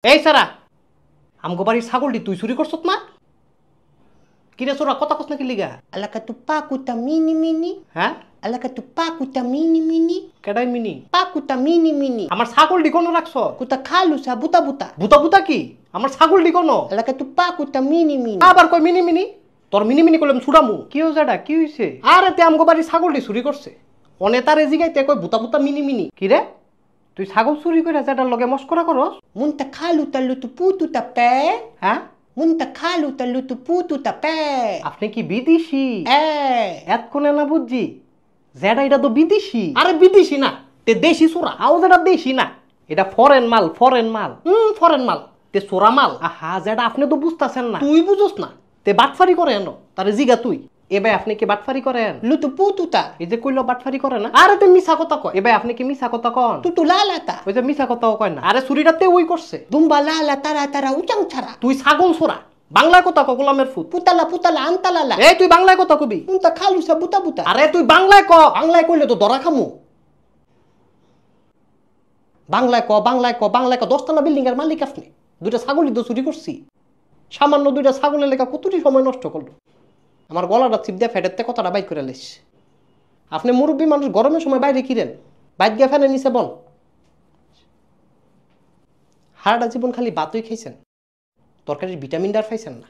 এই সারা আমগো বাড়ির ছাগলটি তুই চুরি করছত না? কিরে চোরা কথা কস না কি লিগা? Alaka tu pakuta mini mini. হ্যাঁ Alaka tu pakuta mini mini. কেডাই মিনি? Pakuta mini mini. আমার ছাগলটি কোন রাখছ? Kuta kalu sa buta buta. বুতা বুতা কি? আমার ছাগলটি কোন? Alaka tu pakuta mini mini. আবার কই মিনি মিনি? তোর মিনি মিনি কইলাম ছুড়ামু। কি হইছে এটা? কি হইছে? আরে তে আমগো বাড়ির ছাগলটি চুরি করছে। অনে তারে জিগাইতে কই বুতা বুতা মিনি মিনি। কি রে? তুই ছাগল চুরি কইরা যেটার লগে মস্করা করস? Munta kalu ta lutu putu ta pe. হ্যাঁ Munta kalu ta lutu putu ta pe. আপনি কি বিদেশি? এতক্ষণে না বুঝছি যেটা এটা তো বিদেশি। আরে বিদেশি না, তে দেশি চোরা। আও যেটা দেশি না, এটা ফরেন মাল, ফরেন মাল। ফরেন মাল, তে চোরা মাল। আহা যেটা আপনি তো বুঝতাছেন না। তুই বুঝোস না, তে বাটফারি করে এনো। তারে জিগা তুই। এবার আপনি কি বাটফারি করেন? Lutu putu ta. এই যে কইলো বাটফারি করে না। আরে তে মিছা কথা কয়। এবার আপনি কি মিছা কথা কন? Tutu lala ta. ওই যে মিছা কথাও কয় না। আরে চুরিটাতে ওই করছে। Dumba lala tara tara uchang chara. তুই ছাগল চোরা। বাংলায় কথা ক, গোলামের ফুট। Putala putala antalala. এই তুই বাংলায় কথা কবি। Munta kalu sa buta buta. আরে তুই বাংলায় ক। বাংলায় কইলে তো ধরা খামু। বাংলায় ক, বাংলায় ক, বাংলায় ক। 10তলা বিল্ডিং এর মালিক আপনি। দুইটা ছাগলই তো চুরি করছি। সামান্য দুইটা ছাগলের লেখা কতটি সময় নষ্ট করলো। আমার গলাটা চিপ দিয়ে ফেটেতে কথাটা বাইক করে লাইস। আপনি মুরব্বী মানুষ, গরমের সময় বাইরে কিরেন? বাইক গিয়ে ফ্যানের নিচে বন। সারাটা জীবন খালি ভাতই খাইছেন, তরকারির ভিটামিন ডার পাইছেন না।